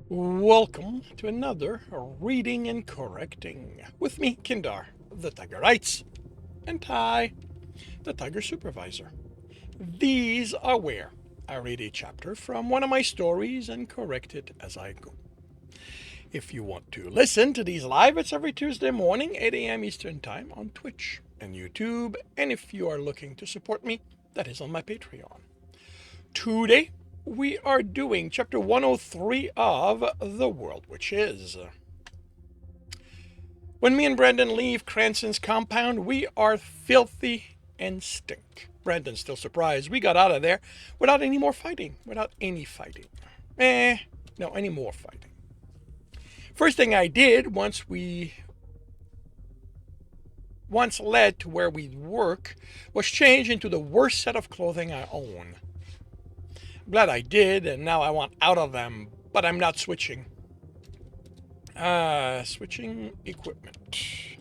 Welcome to another Reading and Correcting with me, Kindar, the Tiger Writes, and Ty, the Tiger Supervisor. These are where I read a chapter from one of my stories and correct it as I go. If you want to listen to these live, it's every Tuesday morning, 8 a.m. Eastern Time on Twitch and YouTube, and if you are looking to support me, that is on my Patreon. Today, we are doing chapter 103 of The World Which Is. When me and Brandon leave Cranston's compound, we are filthy and stink. Brandon's still surprised we got out of there without any more fighting. Without any fighting. No, any more fighting. First thing I did once led to where we work was change into the worst set of clothing I own. Glad I did, and now I want out of them, but I'm not switching. Switching equipment.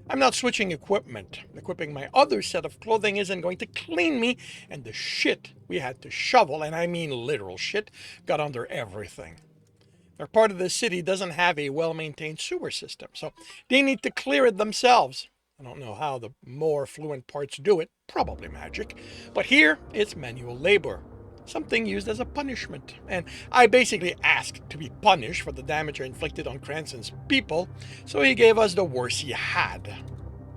I'm not switching equipment. Equipping my other set of clothing isn't going to clean me, and the shit we had to shovel, and I mean literal shit, got under everything. Their part of the city doesn't have a well-maintained sewer system, so they need to clear it themselves. I don't know how the more fluent parts do it, probably magic, but here it's manual labor, something used as a punishment. And I basically asked to be punished for the damage I inflicted on Cranston's people, so he gave us the worst he had.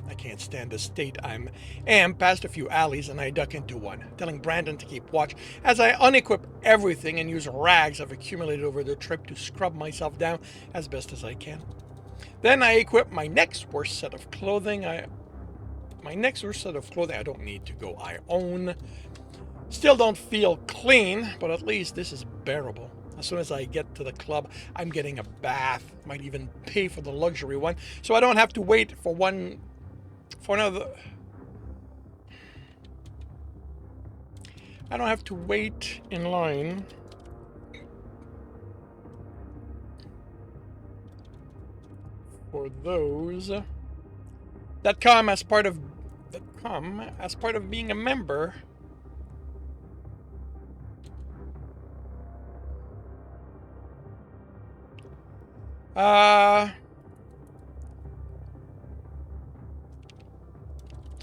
I can't stand the state am past a few alleys and I duck into one, telling Brandon to keep watch as I unequip everything and use rags I've accumulated over the trip to scrub myself down as best as I can. Then I equip my next worst set of clothing. I don't need to go. I own. Still don't feel clean, but at least this is bearable. As soon as I get to the club, I'm getting a bath. Might even pay for the luxury one, so I don't have to wait for another. I don't have to wait in line for those that come as part of being a member.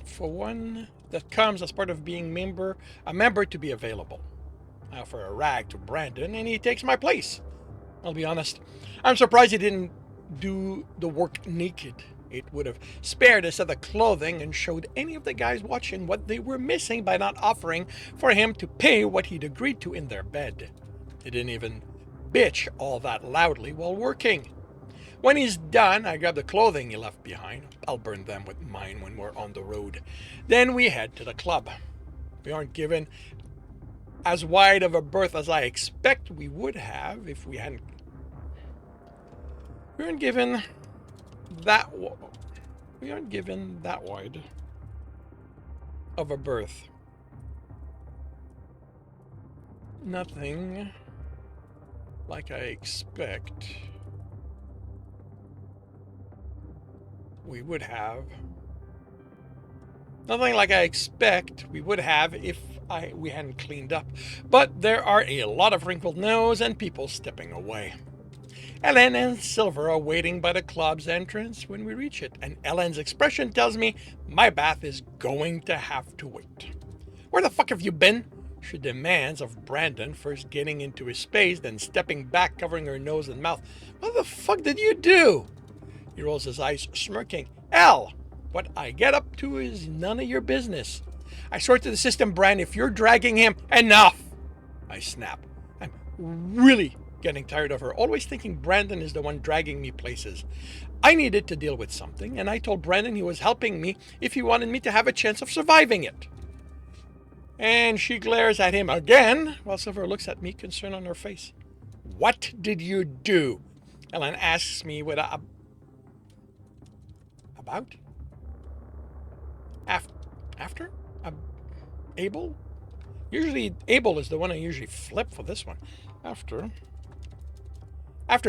For one that comes as part of being a member to be available. I offer a rag to Brandon and he takes my place. I'll be honest, I'm surprised he didn't do the work naked. It would have spared a set of clothing and showed any of the guys watching what they were missing by not offering for him to pay what he'd agreed to in their bed. He didn't even bitch all that loudly while working. When he's done, I grab the clothing he left behind. I'll burn them with mine when we're on the road. Then we head to the club. We aren't given as wide of a berth as I expect we would have if we hadn't. We aren't given that wide of a berth. Nothing like I expect we would have. Nothing like I expect we would have if we hadn't cleaned up. But there are a lot of wrinkled nose and people stepping away. Ellen and Silver are waiting by the club's entrance when we reach it, and Ellen's expression tells me my bath is going to have to wait. Where the fuck have you been? She demands of Brandon, first getting into his space, then stepping back, covering her nose and mouth. What the fuck did you do? He rolls his eyes, smirking. Elle, what I get up to is none of your business. I swear to the system, Brand, if you're dragging him, enough! I snap. I'm really getting tired of her, always thinking Brandon is the one dragging me places. I needed to deal with something, and I told Brandon he was helping me if he wanted me to have a chance of surviving it. And she glares at him again, while Silver looks at me, concern on her face. What did you do? Ellen asks me with a... About? After? Abel? Usually Abel is the one I usually flip for this one. After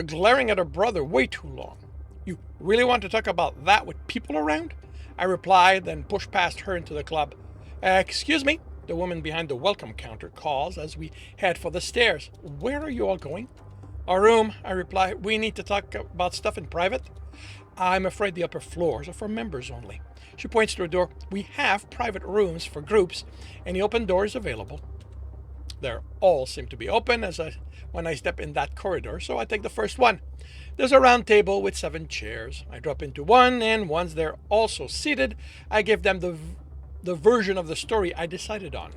glaring at her brother way too long. You really want to talk about that with people around? I replied, then pushed past her into the club. Excuse me, The woman behind the welcome counter calls as we head for the stairs. Where are you all going? Our room, I reply. We need to talk about stuff in private. I'm afraid the upper floors are for members only. She points to a door. We have private rooms for groups. Any open doors available? They all seem to be open when I step in that corridor, so I take the first one. There's a round table with 7 chairs. I drop into one, and once they're also seated, I give them the version of the story I decided on.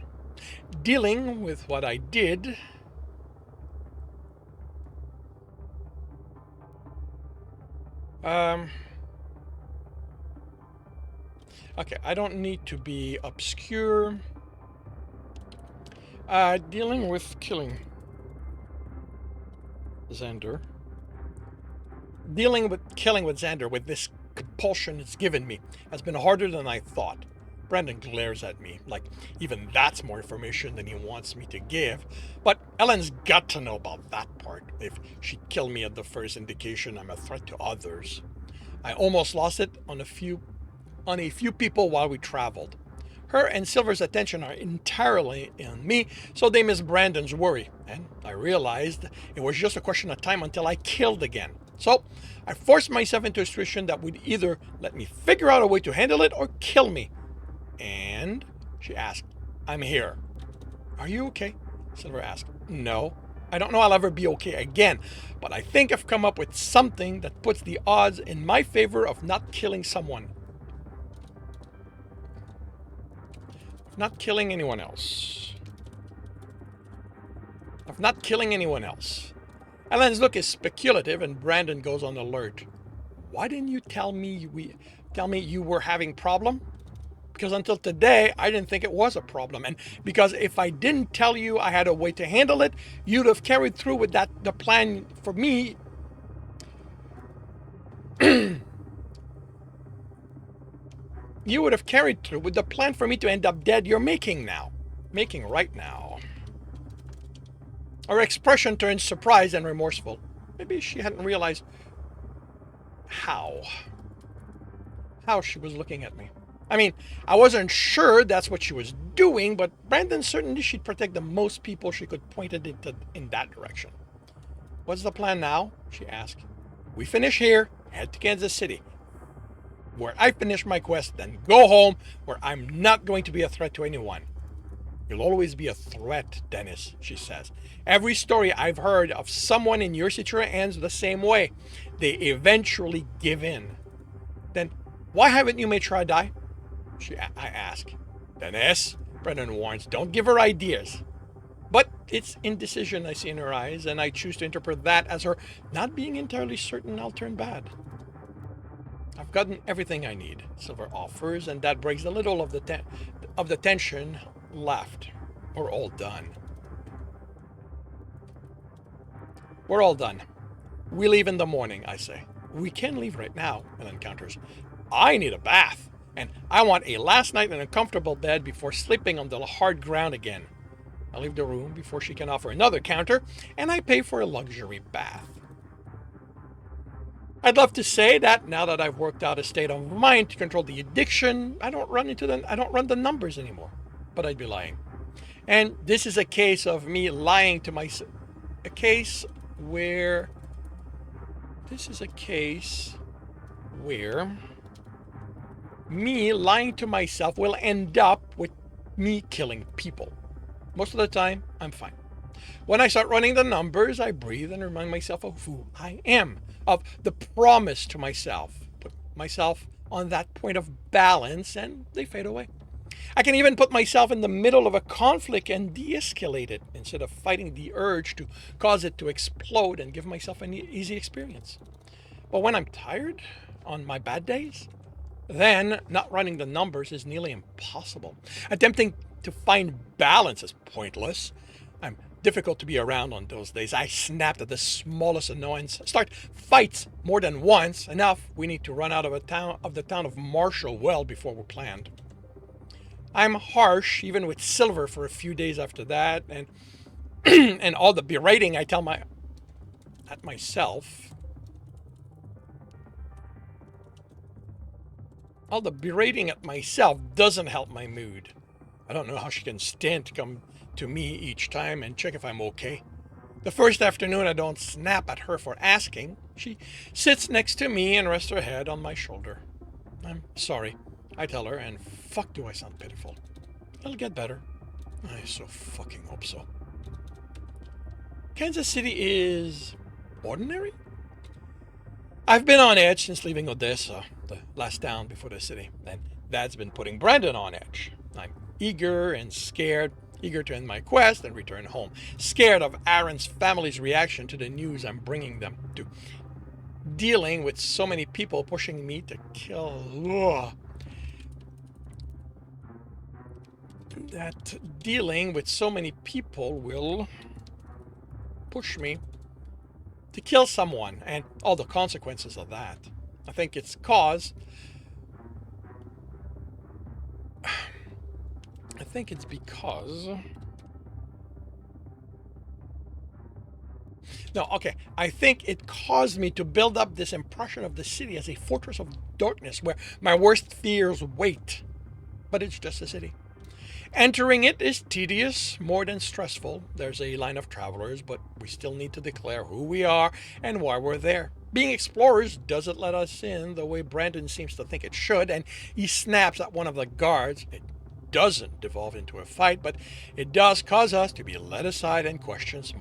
Dealing with what I did, okay, I don't need to be obscure. Dealing with killing Xander. Dealing with killing with Xander with this compulsion it's given me has been harder than I thought. Brandon glares at me like even that's more information than he wants me to give. But Ellen's got to know about that part if she'd kill me at the first indication I'm a threat to others. I almost lost it on a few people while we traveled. Her and Silver's attention are entirely on me, so they miss Brandon's worry, and I realized it was just a question of time until I killed again. So I forced myself into a situation that would either let me figure out a way to handle it or kill me. And she asked, I'm here. Are you okay? Silver asked. No. I don't know I'll ever be okay again, but I think I've come up with something that puts the odds in my favor of not killing someone. Not killing anyone else. Of not killing anyone else. Ellen's look is speculative and Brandon goes on alert. Why didn't you tell me you were having problem? Because until today, I didn't think it was a problem. And because if I didn't tell you I had a way to handle it, you'd have carried through with the plan for me. You would have carried through with the plan for me to end up dead you're making right now. Her expression turns surprised and remorseful. Maybe she hadn't realized how she was looking at me. I mean, I wasn't sure that's what she was doing, but Brandon certainly she'd protect the most people she could point it in that direction. What's the plan now? She asked. We finish here, head to Kansas City, where I finish my quest, then go home, where I'm not going to be a threat to anyone. You'll always be a threat, Dennis, she says. Every story I've heard of someone in your situation ends the same way. They eventually give in. Then why haven't you made sure I die? I ask. Dennis, Brennan warns, don't give her ideas. But it's indecision I see in her eyes, and I choose to interpret that as her not being entirely certain I'll turn bad. I've gotten everything I need, Silver offers, and that breaks a little of the tension left. We're all done. We're all done. We leave in the morning, I say. We can leave right now, Ellen counters. I need a bath, and I want a last night in a comfortable bed before sleeping on the hard ground again. I leave the room before she can offer another counter, and I pay for a luxury bath. I'd love to say that now that I've worked out a state of mind to control the addiction, I don't run the numbers anymore. But I'd be lying. And this is a case of me lying to myself. A case where me lying to myself will end up with me killing people. Most of the time, I'm fine. When I start running the numbers, I breathe and remind myself of who I am, of the promise to myself, put myself on that point of balance, and they fade away. I can even put myself in the middle of a conflict and de-escalate it instead of fighting the urge to cause it to explode and give myself an easy experience. But when I'm tired, on my bad days, then not running the numbers is nearly impossible. Attempting to find balance is pointless. I'm difficult to be around on those days. I snapped at the smallest annoyance. Start fights more than once. Enough. We need to run out of the town of Marshall well before we're planned. I'm harsh, even with Silver, for a few days after that, and and all the berating I tell myself. All the berating at myself doesn't help my mood. I don't know how she can stand to come to me each time and check if I'm okay. The first afternoon, I don't snap at her for asking. She sits next to me and rests her head on my shoulder. I'm sorry, I tell her, and fuck do I sound pitiful. It'll get better. I so fucking hope so. Kansas City is ordinary? I've been on edge since leaving Odessa, the last town before the city, and that's been putting Brandon on edge. I'm eager and scared, eager to end my quest and return home, scared of Aaron's family's reaction to the news I'm bringing them to. Dealing with so many people pushing me to kill. That dealing with so many people will push me to kill someone and all the consequences of that. I think it's because no, okay. I think it caused me to build up this impression of the city as a fortress of darkness where my worst fears wait. But it's just a city. Entering it is tedious, more than stressful. There's a line of travelers, but we still need to declare who we are and why we're there. Being explorers doesn't let us in the way Brandon seems to think it should, and he snaps at one of the guards. It doesn't devolve into a fight, but it does cause us to be led aside and questioned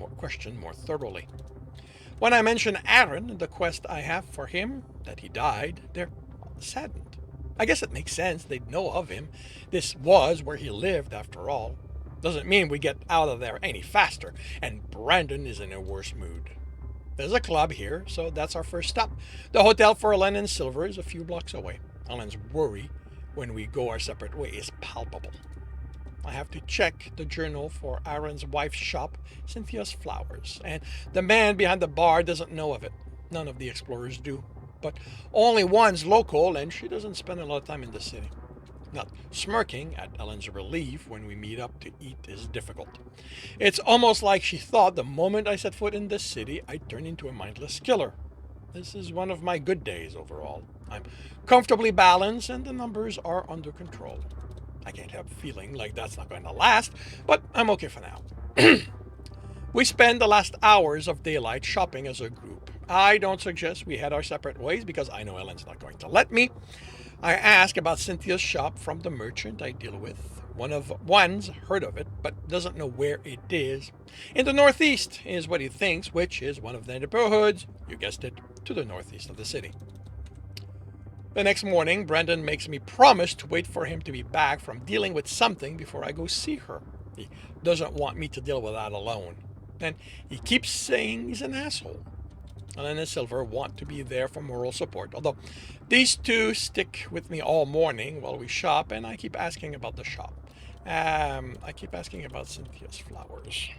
more thoroughly. When I mention Aaron and the quest I have for him, that he died, they're saddened. I guess it makes sense. They'd know of him. This was where he lived, after all. Doesn't mean we get out of there any faster, and Brandon is in a worse mood. There's a club here, so that's our first stop. The hotel for Ellen and Silver is a few blocks away. Ellen's worry when we go our separate ways is palpable. I have to check the journal for Aaron's wife's shop, Cynthia's Flowers, and the man behind the bar doesn't know of it. None of the explorers do. But only one's local, and she doesn't spend a lot of time in the city. Not smirking at Ellen's relief when we meet up to eat is difficult. It's almost like she thought the moment I set foot in the city, I'd turn into a mindless killer. This is one of my good days overall. I'm comfortably balanced, and the numbers are under control. I can't help feeling like that's not going to last, but I'm okay for now. We spend the last hours of daylight shopping as a group. I don't suggest we head our separate ways because I know Ellen's not going to let me. I ask about Cynthia's shop from the merchant I deal with. One's heard of it, but doesn't know where it is. In the northeast is what he thinks, which is one of the neighborhoods, you guessed it, to the northeast of the city. The next morning, Brandon makes me promise to wait for him to be back from dealing with something before I go see her. He doesn't want me to deal with that alone. And he keeps saying he's an asshole. Ellen and Silver want to be there for moral support, although these two stick with me all morning while we shop, and I keep asking about the shop. I keep asking about Cynthia's Flowers.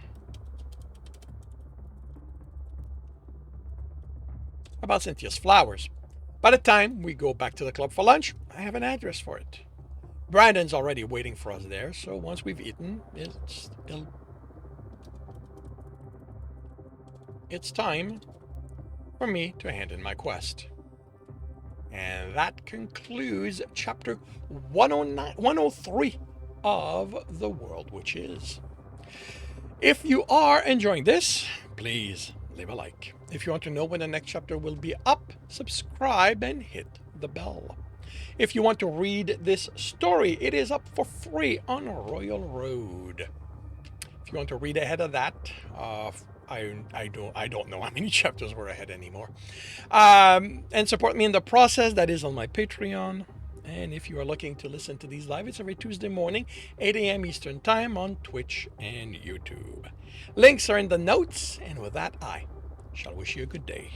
About Cynthia's Flowers. By the time we go back to the club for lunch, I have an address for it. Brandon's already waiting for us there, so once we've eaten, it's time for me to hand in my quest. And that concludes chapter 103 of The World Which Is. If you are enjoying this, please leave a like. If you want to know when the next chapter will be up, subscribe and hit the bell. If you want to read this story, it is up for free on Royal Road. If you want to read ahead of that, I don't know how many chapters we're ahead anymore. And support me in the process, that is on my Patreon. And if you are looking to listen to these live, it's every Tuesday morning, 8 a.m. Eastern Time on Twitch and YouTube. Links are in the notes, and with that, I shall wish you a good day.